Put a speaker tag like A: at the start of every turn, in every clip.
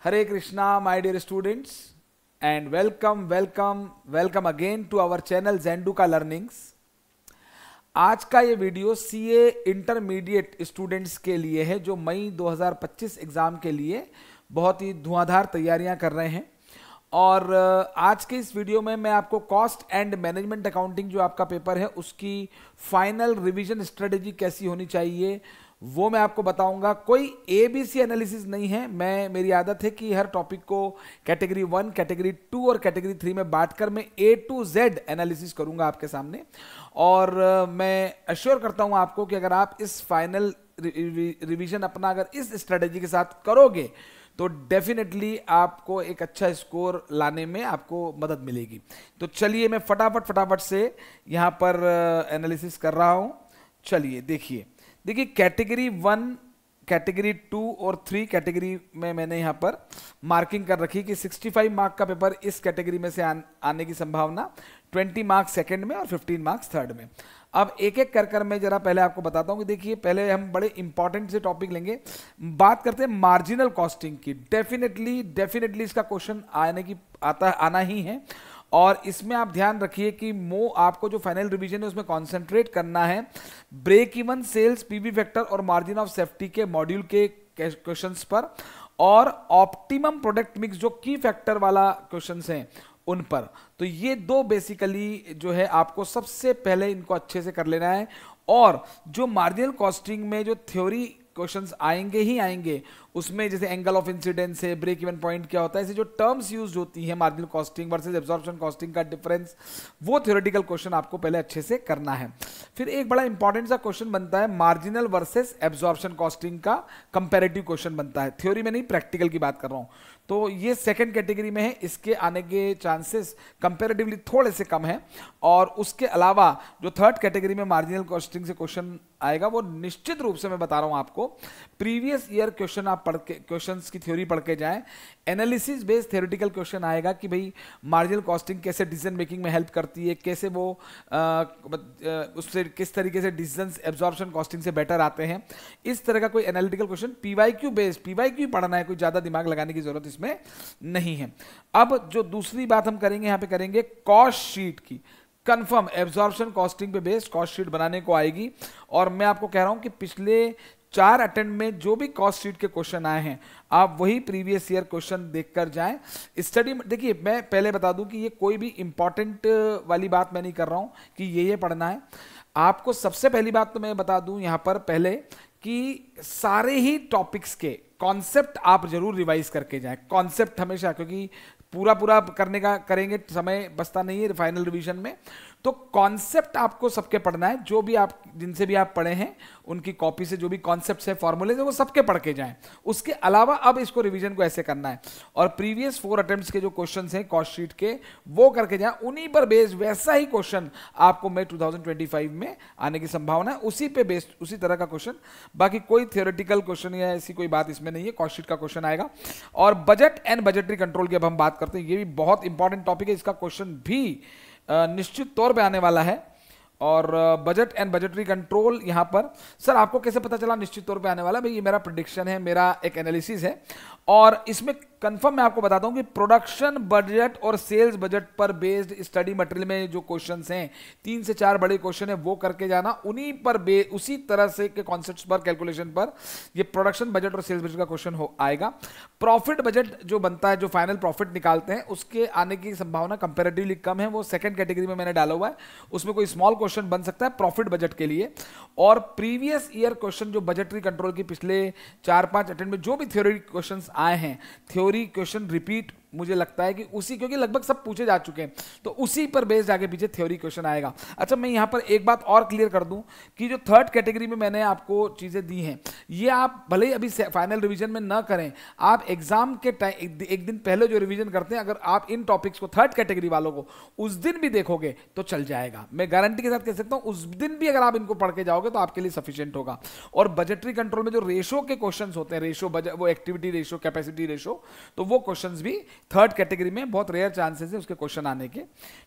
A: Hare Krishna, my dear students, and welcome again to our channel Zenduka Learnings. आज का ये video CA intermediate students के लिए है जो मई 2025 एग्जाम के लिए बहुत ही धुआंधार तैयारियां कर रहे हैं। और आज के इस वीडियो में मैं आपको कॉस्ट एंड मैनेजमेंट अकाउंटिंग जो आपका पेपर है उसकी फाइनल रिवीजन स्ट्रेटेजी कैसी होनी चाहिए वो मैं आपको बताऊंगा। कोई एबीसी एनालिसिस नहीं है, मेरी आदत है कि हर टॉपिक को कैटेगरी 1, कैटेगरी 2 और कैटेगरी 3 में बांटकर मैं A to Z एनालिसिस करूंगा आपके सामने। और मैं अश्योर करता हूं आपको कि अगर आप इस फाइनल रिवीजन अपना अगर इस स्ट्रेटेजी के साथ करोगे तो डेफिनेटली आपको एक अच्छा स्कोर लाने में आपको मदद मिलेगी। तो चलिए मैं फटाफट से यहां पर एनालिसिस कर रहा हूं। चलिए देखिए कैटेगरी 1, कैटेगरी 2 और 3 कैटेगरी में मैंने यहाँ पर मार्किंग कर रखी कि 65 मार्क का पेपर इस कैटेगरी में से आने की संभावना, 20 मार्क्स सेकंड में और 15 मार्क्स थर्ड में। अब एक एक कर मैं जरा पहले आपको बताता हूँ कि देखिए पहले हम बड़े इंपॉर्टेंट से टॉपिक लेंगे, बात करते हैं मार्जिनल कॉस्टिंग की। डेफिनेटली इसका क्वेश्चन आना ही है। और इसमें आप ध्यान रखिए कि आपको जो फाइनल रिवीजन है उसमें कंसंट्रेट करना है break even, sales, PV factor और मार्जिन ऑफ सेफ्टी के मॉड्यूल के क्वेश्चंस पर, और ऑप्टिमम प्रोडक्ट मिक्स जो की फैक्टर वाला क्वेश्चंस हैं उन पर। तो ये दो बेसिकली जो है आपको सबसे पहले इनको अच्छे से कर लेना है। और जो मार्जिनल कॉस्टिंग में जो थ्योरी क्वेश्चंस आएंगे ही आएंगे उसमें जैसे एंगल ऑफ इंसिडेंस है, ब्रेक इवन पॉइंट क्या होता है, ऐसे जो टर्म्स यूज होती हैं marginal costing versus absorption costing का डिफरेंस, वो थ्योरेटिकल क्वेश्चन आपको पहले अच्छे से करना है। फिर एक बड़ा इंपॉर्टेंट सा क्वेश्चन बनता है मार्जिनल वर्सेस एब्जॉर्प्शन कॉस्टिंग का कंपैरेटिव क्वेश्चन बनता है, थ्योरी में नहीं प्रैक्टिकल की बात कर रहा हूं। तो ये सेकंड कैटेगरी में है, इसके आने के चांसेस कंपैरेटिवली थोड़े से कम है। और उसके अलावा जो थर्ड कैटेगरी में मार्जिनल कॉस्टिंग से क्वेश्चन आएगा वो निश्चित रूप से मैं बता रहा हूं आपको प्रीवियस ईयर क्वेश्चन आप पढ़ के क्वेश्चन्स की थ्योरी पढ़ के जाएं। एनालिसिस बेस्ड थ्योरेटिकल क्वेश्चन आएगा कि भाई मार्जिनल कॉस्टिंग कैसे डिसीजन मेकिंग में हेल्प करती है, कैसे वो उससे किस तरीके से डिसीजंस एब्जॉर्प्शन कॉस्टिंग से बेटर आते हैं। इस तरह का कोई analytical question PYQ based, PYQ पढ़ना है, कोई ज्यादा दिमाग लगाने की जरूरत इसमें नहीं है। अब जो दूसरी बात हम करेंगे यहाँ पे करेंगे कॉस्ट शीट की। कंफर्म एब्जॉर्प्शन कॉस्टिंग पे बेस्ड कॉस्ट शीट बनाने को आएगी। और मैं आपको कह रहा हूं कि पिछले 4 अटेम्प्ट में जो भी कॉस्ट शीट के क्वेश्चन आए हैं आप वही प्रीवियस ईयर क्वेश्चन देखकर जाएं। स्टडी देखिए मैं पहले बता दूं कि ये कोई भी इंपॉर्टेंट वाली बात मैं नहीं कर रहा हूं कि ये पढ़ना है आपको। सबसे पहली बात तो मैं बता दूं यहां पर पहले कि सारे ही टॉपिक्स के कॉन्सेप्ट आप जरूर रिवाइज करके जाएं। कॉन्सेप्ट हमेशा, क्योंकि पूरा करने का करेंगे समय बचता नहीं है फाइनल रिवीजन में। तो कॉन्सेप्ट आपको सबके पढ़ना है, जो भी आप जिनसे भी आप पढ़े हैं उनकी कॉपी से जो भी कॉन्सेप्ट्स है, फॉर्मूले है, वो सबके पढ़ के जाएं। उसके अलावा अब इसको रिवीजन को ऐसे करना है और प्रीवियस 4 अटेम्प्ट्स के जो क्वेश्चंस हैं कॉस्ट शीट के वो करके जाएं। उन्हीं पर बेस्ड वैसा ही क्वेश्चन आपको मई 2025 में आने की संभावना है, उसी पे बेस्ड उसी तरह का क्वेश्चन। बाकी कोई थियोरेटिकल क्वेश्चन या ऐसी कोई बात इसमें नहीं है, कॉस्ट शीट का क्वेश्चन आएगा। और बजट एंड बजटरी कंट्रोल की अब हम बात करते हैं, ये भी बहुत इंपॉर्टेंट टॉपिक है, इसका क्वेश्चन भी निश्चित तौर पे आने वाला है। और बजट एंड बजटरी कंट्रोल यहां पर सर आपको कैसे पता चला निश्चित तौर पे आने वाला? भाई ये मेरा प्रेडिक्शन है, मेरा एक एनालिसिस है। और इसमें कंफर्म मैं आपको बताता हूं कि प्रोडक्शन बजट और सेल्स बजट पर बेस्ड स्टडी मटेरियल में जो क्वेश्चंस हैं 3 से 4 बड़े क्वेश्चन है वो करके जाना। उन्हीं पर उसी तरह से के कॉन्सेप्ट्स पर, कैलकुलेशन पर ये प्रोडक्शन बजट और सेल्स बजट का क्वेश्चन आएगा। प्रॉफिट बजट जो बनता है, जो फाइनल प्रॉफिट निकालते हैं, उसके आने की संभावना कंपेरेटिवली कम है, वो सेकंड कैटेगरी में मैंने डाला हुआ है। उसमें कोई स्मॉल क्वेश्चन बन सकता है प्रॉफिट बजट के लिए। और प्रीवियस ईयर क्वेश्चन जो बजटरी कंट्रोल की पिछले 4-5 अटेम्प्ट में जो भी थ्योरी क्वेश्चंस आए हैं, थ्योरी क्वेश्चन रिपीट मुझे लगता है कि उसी, क्योंकि लगभग सब पूछे जा चुके हैं, तो उसी पर बेस्ड आगे पीछे थ्योरी क्वेश्चन आएगा। अच्छा मैं यहां पर एक बात और क्लियर कर दूं कि जो थर्ड कैटेगरी में मैंने आपको चीजें दी हैं ये आप भले ही अभी फाइनल रिवीजन में ना करें, आप एग्जाम के टाइम एक दिन पहले जो रिवीजन करते हैं, अगर आप इन टॉपिक्स को थर्ड कैटेगरी वालों को उस दिन भी देखोगे तो चल जाएगा। मैं गारंटी के साथ कह सकता हूं उस दिन भी अगर आप इनको पढ़ के जाओगे तो आपके लिए सफिशिएंट होगा। और बजटरी कंट्रोल में जो रेशो के क्वेश्चन होते हैं, रेशो वो एक्टिविटी रेशो, कैपेसिटी रेशो, तो वो क्वेश्चन भी थर्ड कैटेगरी में बहुत रेयर चांसेस है उसके क्वेश्चन आने के।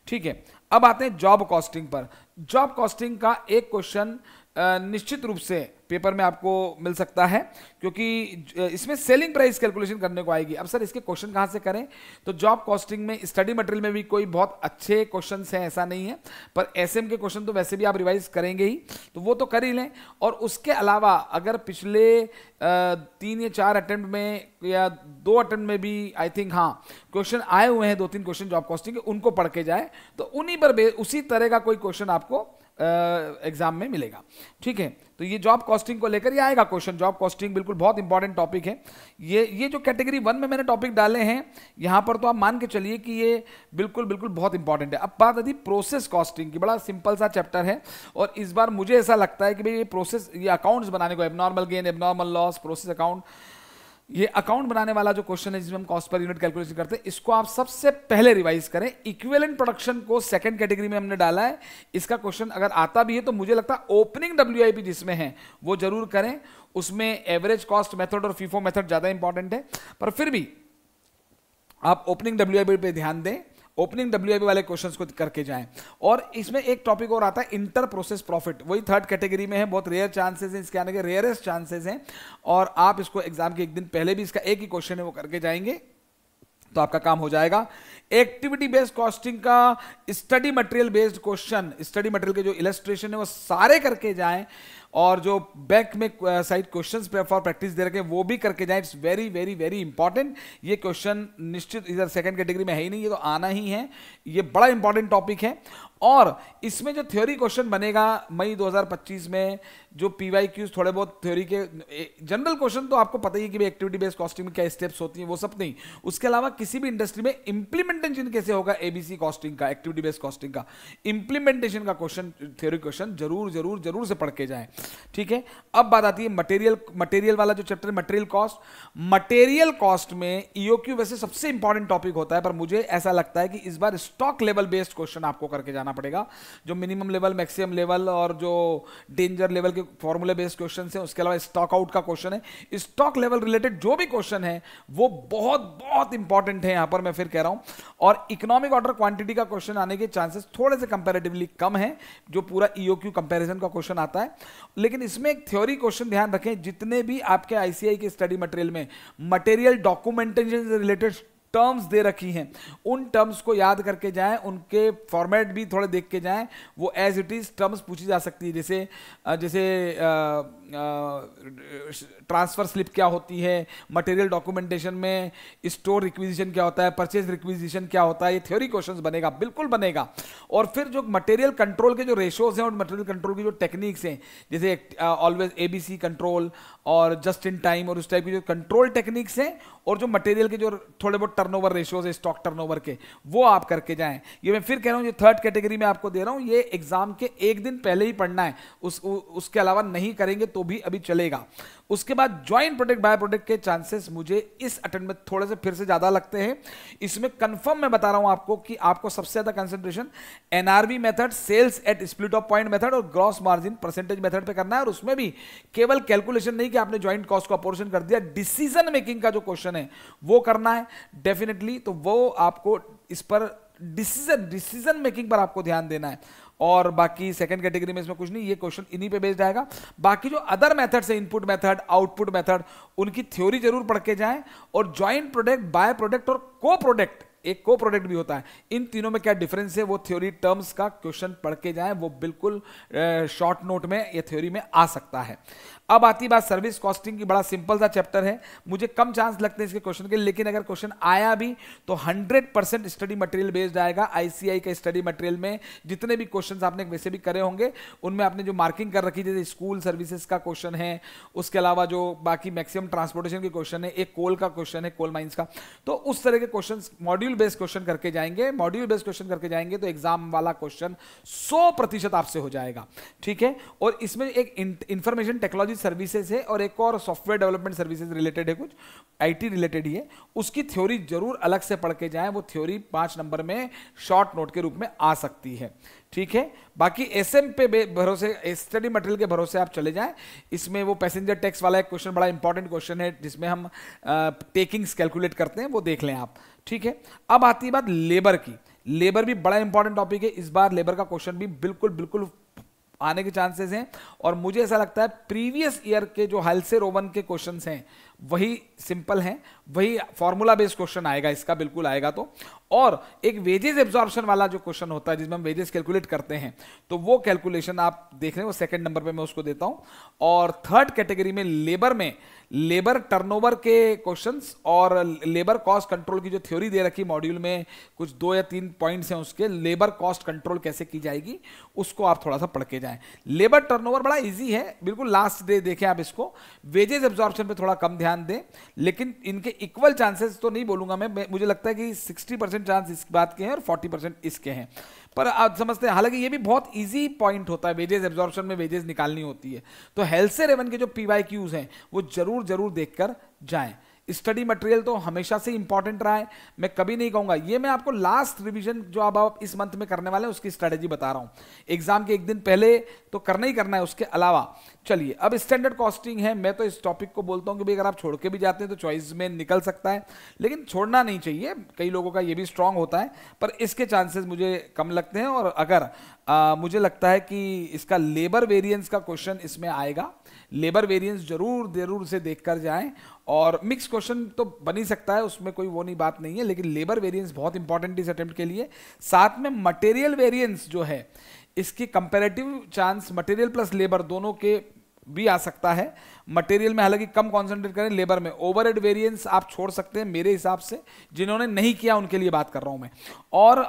A: ठीक है, अब आते हैं जॉब कॉस्टिंग पर। जॉब कॉस्टिंग का एक क्वेश्चन निश्चित रूप से पेपर में आपको मिल सकता है, क्योंकि इसमें सेलिंग प्राइस कैलकुलेशन करने को आएगी। अब सर इसके क्वेश्चन कहाँ से करें, तो जॉब कॉस्टिंग में स्टडी मटेरियल में भी कोई बहुत अच्छे क्वेश्चंस हैं ऐसा नहीं है, पर एसएम के क्वेश्चन तो वैसे भी आप रिवाइज करेंगे ही, तो वो तो कर ही लें। और उसके अलावा अगर पिछले 3 या 4 अटेम्प्ट में या 2 अटेम्प्ट में भी आई थिंक हाँ क्वेश्चन आए हुए हैं, 2-3 क्वेश्चन जॉब कॉस्टिंग के, उनको पढ़ के जाए तो उन्हीं पर उसी तरह का कोई क्वेश्चन आपको एग्जाम में मिलेगा। ठीक है, तो ये जॉब कॉस्टिंग को लेकर ये आएगा क्वेश्चन। जॉब कॉस्टिंग बिल्कुल बहुत इंपॉर्टेंट टॉपिक है। ये जो कैटेगरी 1 में मैंने टॉपिक डाले हैं यहां पर, तो आप मान के चलिए कि ये बिल्कुल बिल्कुल बहुत इंपॉर्टेंट है। अब बात आती प्रोसेस कॉस्टिंग की, बड़ा सिंपल सा चैप्टर है, और इस बार मुझे ऐसा लगता है कि भाई ये प्रोसेस, ये अकाउंट्स बनाने को, abnormal gain, abnormal loss, process account, ये अकाउंट बनाने वाला जो क्वेश्चन है जिसमें हम कॉस्ट पर यूनिट कैलकुलेशन करते हैं, इसको आप सबसे पहले रिवाइज करें। इक्विवेलेंट प्रोडक्शन को सेकंड कैटेगरी में हमने डाला है। इसका क्वेश्चन अगर आता भी है तो मुझे लगता है ओपनिंग डब्ल्यूआईपी जिसमें है वो जरूर करें। उसमें एवरेज कॉस्ट मेथड और फीफो मेथड ज्यादा इंपॉर्टेंट है, पर फिर भी आप ओपनिंग डब्ल्यूआईपी पे ध्यान दें, ओपनिंग डब्ल्यूआईपी वाले क्वेश्चंस को करके जाएं। और इसमें एक टॉपिक और आता है इंटर प्रोसेस प्रॉफिट, वही थर्ड कैटेगरी में है। बहुत रेयर चांसेस हैं इसके आने के, रेयरेस्ट चांसेस हैं, और आप इसको एग्जाम के एक दिन पहले भी इसका एक ही क्वेश्चन है वो करके जाएंगे तो आपका काम हो जाएगा। एक्टिविटी बेस्ड कॉस्टिंग का study material based question, study material के जो इलस्ट्रेशन है वो सारे करके जाएं, और जो बैक में साइड क्वेश्चंस फॉर प्रैक्टिस दे रखे हैं वो भी करके जाएं। It's very very very important. ये क्वेश्चन निश्चित इधर सेकंड कैटेगरी में है ही नहीं, ये तो आना ही है, ये बड़ा इंपॉर्टेंट टॉपिक है। और इसमें जो थ्योरी क्वेश्चन बनेगा मई 2025 में, जो पीवाईक्यूज थोड़े बहुत थ्योरी के, जनरल क्वेश्चन तो आपको पता ही है कि एक्टिविटी बेस्ड कॉस्टिंग में क्या स्टेप्स होती हैं, वो सब नहीं। उसके अलावा किसी भी इंडस्ट्री में इंप्लीमेंटेशन कैसे होगा एबीसी कॉस्टिंग का, एक्टिविटी बेस्ड कॉस्टिंग का इंप्लीमेंटेशन का क्वेश्चन, थ्योरी क्वेश्चन जरूर जरूर जरूर से पढ़ के जाएं। ठीक है, अब बात आती है मटेरियल वाला जो chapter, material cost. Material cost में ईओक्यू वैसे सबसे इंपॉर्टेंट टॉपिक होता है, पर मुझे ऐसा लगता है कि इस बार स्टॉक लेवल बेस्ड क्वेश्चन आपको करके जाना पड़ेगा। जो मिनिमम लेवल, मैक्सिमम लेवल और जो डेंजर लेवल के फॉर्मूले बेस्ड क्वेश्चन हैं, उसके अलावा स्टॉक आउट का क्वेश्चन है, स्टॉक लेवल रिलेटेड जो भी क्वेश्चन है वो बहुत बहुत इंपॉर्टेंट है। यहां पर मैं फिर कह रहा हूं, और इकोनॉमिक ऑर्डर क्वांटिटी का क्वेश्चन आने के चांसेस थोड़े से कंपैरेटिवली कम है, जो पूरा ईओक्यू कंपैरिजन का क्वेश्चन आता है। लेकिन इसमें एक थ्योरी क्वेश्चन ध्यान रखें, जितने भी आपके आईसीआई के स्टडी मटेरियल में मटेरियल डॉक्यूमेंटेशन से रिलेटेड टर्म्स दे रखी हैं, उन टर्म्स को याद करके जाएं, उनके फॉर्मेट भी थोड़े देख के जाएं। वो एज इट इज टर्म्स पूछी जा सकती है, जैसे ट्रांसफर स्लिप क्या होती है, मटेरियल डॉक्यूमेंटेशन में स्टोर रिक्विजिशन क्या होता है, परचेज रिक्विजिशन क्या होता है, ये थ्योरी क्वेश्चंस बनेगा, बिल्कुल बनेगा। और फिर जो मटेरियल कंट्रोल के जो रेशोज हैं और मटेरियल कंट्रोल की जो टेक्निक्स हैं, जैसे ऑलवेज एबीसी कंट्रोल और जस्ट इन टाइम और उस टाइप की जो कंट्रोल टेक्निक्स हैं, और जो मटेरियल के जो थोड़े बहुत टर्नओवर रेशियोज है स्टॉक टर्नओवर के, वो आप करके जाएं। ये मैं फिर कह रहा हूं, ये थर्ड कैटेगरी में आपको दे रहा हूं, ये एग्जाम के एक दिन पहले ही पढ़ना है, उसके अलावा नहीं करेंगे तो भी अभी चलेगा। उसके बाद ज्वाइंट प्रोडक्ट बाय प्रोडक्ट के चांसेस मुझे इस अटेम्प्ट में थोड़े से फिर से ज्यादा लगते हैं। इसमें कंफर्म मैं बता रहा हूं आपको कि आपको सबसे ज्यादा concentration NRV method, sales at split off point method और ग्रॉस मार्जिन परसेंटेज मेथड पे करना है। और उसमें भी केवल कैलकुलेशन नहीं कि आपने ज्वाइंट कॉस्ट को अपोर्शन कर दिया, डिसीजन मेकिंग का जो क्वेश्चन है वो करना है डेफिनेटली। तो वो आपको इस पर डिसीजन मेकिंग पर आपको ध्यान देना है। और बाकी सेकंड कैटेगरी में इसमें कुछ नहीं, ये क्वेश्चन इन्हीं पे बेस्ड आएगा। बाकी जो अदर मेथड्स है, इनपुट मेथड, आउटपुट मेथड, उनकी थ्योरी जरूर पढ़ के जाएं। और ज्वाइंट प्रोडक्ट, बाय प्रोडक्ट और को प्रोडक्ट, एक को प्रोडक्ट भी होता है, इन तीनों में क्या डिफरेंस है वो थ्योरी टर्म्स का क्वेश्चन पढ़ के जाएं, वो बिल्कुल शॉर्ट नोट में ये थ्योरी में आ सकता है। अब आती बात सर्विस कॉस्टिंग की, बड़ा सिंपल सा चैप्टर है, मुझे कम चांस लगते हैं इसके क्वेश्चन के, लेकिन अगर क्वेश्चन आया भी तो 100% स्टडी मटेरियल बेस्ड आएगा। आईसीआई का स्टडी मटेरियल में जितने भी क्वेश्चंस आपने वैसे भी करे होंगे, उनमें आपने जो मार्किंग कर रखी, जैसे स्कूल सर्विसेज का क्वेश्चन है, उसके अलावा जो बाकी मैक्सिमम ट्रांसपोर्टेशन के क्वेश्चन है, एक कोल का क्वेश्चन है, कोल माइंस का, तो उस तरह के क्वेश्चन मॉड्यूल बेस्ड क्वेश्चन करके जाएंगे। मॉड्यूल बेस्ड क्वेश्चन करके जाएंगे तो एग्जाम वाला क्वेश्चन 100% आपसे हो जाएगा। ठीक है, और इसमें एक इंफॉर्मेशन टेक्नोलॉजी सर्विसेज है और एक और सॉफ्टवेयर डेवलपमेंट सर्विसेज रिलेटेड है, कुछ आईटी रिलेटेड ही है, उसकी थ्योरी जरूर अलग से पढ़ के जाएं। वो थ्योरी 5 नंबर में शॉर्ट नोट के रूप में आ सकती है। ठीक है, बाकी एसएम पे भरोसे, स्टडी मटेरियल के भरोसे आप चले जाएं। इसमें वो पैसेंजर टैक्स वाला एक क्वेश्चन बड़ा इंपॉर्टेंट क्वेश्चन है, जिसमें हम टेकिंग्स कैलकुलेट करते हैं, वो देख लें आप। ठीक है, अब आती है बात लेबर की। लेबर भी बड़ा इंपॉर्टेंट टॉपिक है, इस बार लेबर का क्वेश्चन भी बिल्कुल बिल्कुल आने के चांसेस हैं। और मुझे ऐसा लगता है प्रीवियस ईयर के जो हल्से रोवन के क्वेश्चंस हैं वही सिंपल हैं, वही फॉर्मूला बेस्ड क्वेश्चन आएगा इसका, बिल्कुल आएगा। तो और एक वेजेस एब्जॉर्प्शन वाला जो क्वेश्चन होता है जिसमें हम वेजेस कैलकुलेट करते हैं, तो वो कैलकुलेशन आप देख रहे हैं, वो सेकंड नंबर पे मैं उसको देता हूं। और थर्ड कैटेगरी में लेबर टर्नओवर के क्वेश्चंस और लेबर कॉस्ट कंट्रोल की जो थ्योरी दे रखी मॉड्यूल में, कुछ 2 या 3 पॉइंट्स हैं उसके, लेबर कॉस्ट कंट्रोल कैसे की जाएगी उसको आप थोड़ा सा पढ़ के जाएं। लेबर टर्नओवर बड़ा इजी है, बिल्कुल लास्ट डे देखें आप इसको। वेजेस एब्जॉर्प्शन पे थोड़ा कम ध्यान दें, लेकिन इनके इक्वल चांसेस तो नहीं बोलूंगा मैं, मुझे लगता है कि 60% चांस इस बात के हैं और 40% इसके हैं। पर आप समझते हैं, हालांकि ये भी बहुत इजी पॉइंट होता है, वेजेस एब्जॉर्प्शन में वेजेस निकालनी होती है। तो हेल्थ रेवन के जो PYQs हैं वो जरूर देखकर जाएं। स्टडी मटेरियल तो हमेशा से इंपॉर्टेंट रहा है, मैं कभी नहीं कहूंगा। ये मैं आपको लास्ट रिवीजन जो अब आप इस मंथ में करने वाले हैं उसकी स्ट्रेटेजी बता रहा हूं, एग्जाम के एक दिन पहले तो करना ही करना है। उसके अलावा चलिए अब स्टैंडर्ड कॉस्टिंग है, मैं तो इस टॉपिक को बोलता हूं कि भाई अगर आप छोड़ के भी जाते हैं तो चॉइस में निकल सकता है, लेकिन छोड़ना नहीं चाहिए। कई लोगों का ये भी स्ट्रांग होता है, पर इसके चांसेस मुझे कम लगते हैं। और अगर मुझे लगता है कि इसका लेबर वेरिएंस का क्वेश्चन इसमें आएगा, लेबर वेरिएंस जरूर से देखकर जाएं। और मिक्स क्वेश्चन तो बन ही सकता है, उसमें कोई वो नहीं बात नहीं है, लेकिन लेबर वेरिएंस बहुत इंपॉर्टेंट इस अटेम्प्ट के लिए। साथ में मटेरियल वेरिएंस जो है इसकी comparative chance material plus labour दोनों के भी आ सकता है। मटेरियल में हालांकि कम कॉन्सेंट्रेट करें, लेबर में ओवरहेड वेरिएंस आप छोड़ सकते हैं मेरे हिसाब से, जिन्होंने नहीं किया उनके लिए बात कर रहा हूं मैं। और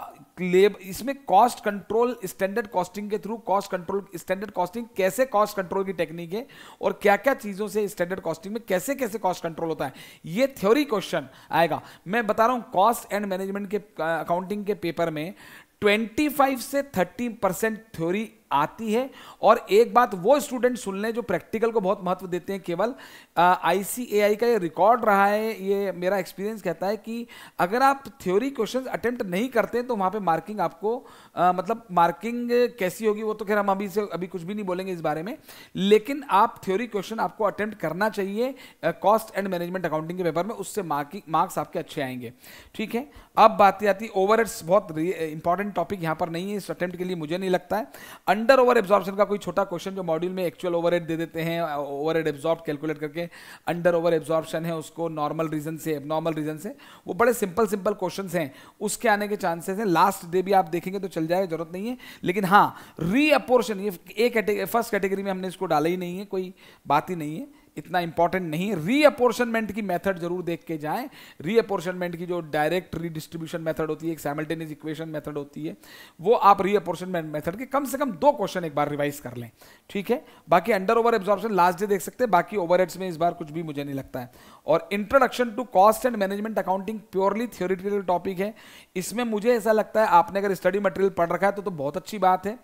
A: इसमें कॉस्ट कंट्रोल स्टैंडर्ड कॉस्टिंग के through, cost control standard costing कैसे कॉस्ट कंट्रोल की टेक्निक है और क्या क्या चीजों से स्टैंडर्ड कॉस्टिंग में कैसे कैसे कॉस्ट कंट्रोल होता है, ये थ्योरी क्वेश्चन आएगा। मैं बता रहा हूं कॉस्ट एंड मैनेजमेंट के अकाउंटिंग के पेपर में 25 से 30% थ्योरी आती है। और एक बात वो स्टूडेंट सुन लें जो प्रैक्टिकल को बहुत महत्व देते हैं केवल। ICAI का ये रिकॉर्ड रहा है, ये मेरा एक्सपीरियंस कहता है कि अगर आप थ्योरी क्वेश्चंस अटेम्प्ट नहीं करते हैं तो वहां पे मार्किंग आपको मतलब मार्किंग कैसी होगी वो तो खैर हम अभी कुछ भी नहीं बोलेंगे इस बारे में, लेकिन आप थ्योरी क्वेश्चन आपको अटेम्प्ट करना चाहिए कॉस्ट एंड मैनेजमेंट अकाउंटिंग के पेपर में, उससे मार्क्स आपके अच्छे आएंगे। ठीक है, अब बात आती है ओवरहेड्स, बहुत इंपॉर्टेंट टॉपिक यहां पर नहीं है इस अटेम्प्ट के लिए, मुझे नहीं लगता है। अंडर ओवर एब्जॉर्प्शन का कोई छोटा क्वेश्चन जो मॉड्यूल में एक्चुअल ओवरहेड दे देते हैं, ओवरहेड एब्जॉर्ब कैलकुलेट करके अंडर ओवर एब्जॉर्प्शन है उसको नॉर्मल रीजन से एबनॉर्मल रीजन से, वो बड़े सिंपल क्वेश्चंस हैं, उसके आने के चांसेस हैं। लास्ट डे भी आप देखेंगे तो चल जाएगा, जरूरत नहीं है। लेकिन हाँ, रीअपोर्शन ये फर्स्ट कैटेगरी में हमने इसको डाला ही नहीं है, कोई बात ही नहीं है, इतना इंपॉर्टेंट नहीं। रीअपोर्शनमेंट की मेथड जरूर देख के जाएं। रीअपोर्शनमेंट की जो डायरेक्ट रीडिस्ट्रीब्यूशन मेथड होती है, एक साइमल्टेनियस इक्वेशन मेथड होती है, वो आप रीअपोर्शनमेंट मेथड के कम से कम 2 क्वेश्चन एक बार रिवाइज कर लें। ठीक है, बाकी under over absorption last day देख सकते हैं, बाकी ओवरहेड्स में इस बार कुछ भी मुझे नहीं लगता है। और introduction to cost and management accounting purely theoretical topic है, इसमें मुझे ऐसा लगता है आपने अगर स्टडी मटेरियल पढ़ रखा है तो बहुत अच्छी बात है।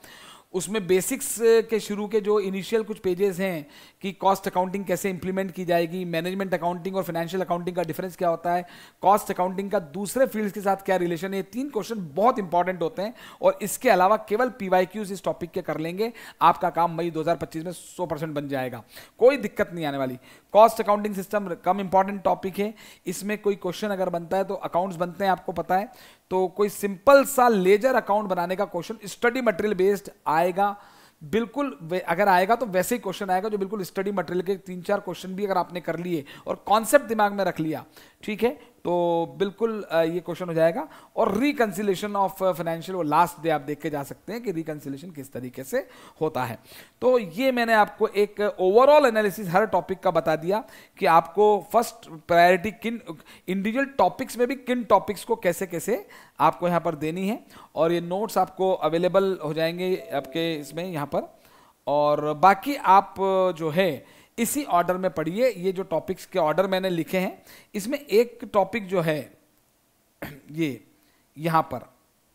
A: उसमें बेसिक्स के शुरू के जो इनिशियल कुछ पेजेस हैं कि कॉस्ट अकाउंटिंग कैसे इंप्लीमेंट की जाएगी, मैनेजमेंट अकाउंटिंग और फाइनेंशियल अकाउंटिंग का डिफरेंस क्या होता है, कॉस्ट अकाउंटिंग का दूसरे फील्ड्स के साथ क्या रिलेशन है, ये 3 क्वेश्चन बहुत इंपॉर्टेंट होते हैं। और इसके अलावा केवल PYQs इस टॉपिक के कर लेंगे, आपका काम मई 2025 में 100% बन जाएगा, कोई दिक्कत नहीं आने वाली। कॉस्ट अकाउंटिंग सिस्टम कम इंपॉर्टेंट टॉपिक है, इसमें कोई क्वेश्चन अगर बनता है तो अकाउंट्स बनते हैं, आपको पता है, तो कोई सिंपल सा लेजर अकाउंट बनाने का क्वेश्चन स्टडी मटेरियल बेस्ड आएगा, बिल्कुल अगर आएगा तो वैसे ही क्वेश्चन आएगा जो बिल्कुल स्टडी मटेरियल के 3-4 क्वेश्चन भी अगर आपने कर लिए और कॉन्सेप्ट दिमाग में रख लिया, ठीक है, तो बिल्कुल ये क्वेश्चन हो जाएगा। और रिकंसिलेशन ऑफ फाइनेंशियल, वो लास्ट डे आप देख के जा सकते हैं कि रिकंसिलेशन किस तरीके से होता है। तो ये मैंने आपको एक ओवरऑल एनालिसिस हर टॉपिक का बता दिया कि आपको फर्स्ट प्रायोरिटी किन इंडिविजुअल टॉपिक्स में भी किन टॉपिक्स को कैसे कैसे आपको यहाँ पर देनी है। और ये नोट्स आपको अवेलेबल हो जाएंगे आपके इसमें यहाँ पर, और बाकी आप जो है इसी ऑर्डर में पढ़िए। ये जो टॉपिक्स के ऑर्डर मैंने लिखे हैं, इसमें एक टॉपिक जो है ये यहाँ पर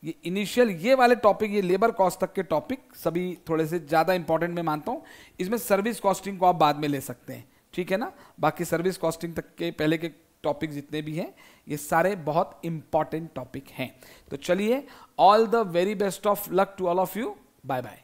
A: ये इनिशियल ये वाले टॉपिक, ये लेबर कॉस्ट तक के टॉपिक सभी थोड़े से ज़्यादा इंपॉर्टेंट मैं मानता हूँ। इसमें सर्विस कॉस्टिंग को आप बाद में ले सकते हैं, ठीक है ना। बाकी सर्विस कॉस्टिंग तक के पहले के टॉपिक जितने भी हैं ये सारे बहुत इंपॉर्टेंट टॉपिक हैं। तो चलिए, all the very best of luck to all of you, bye bye.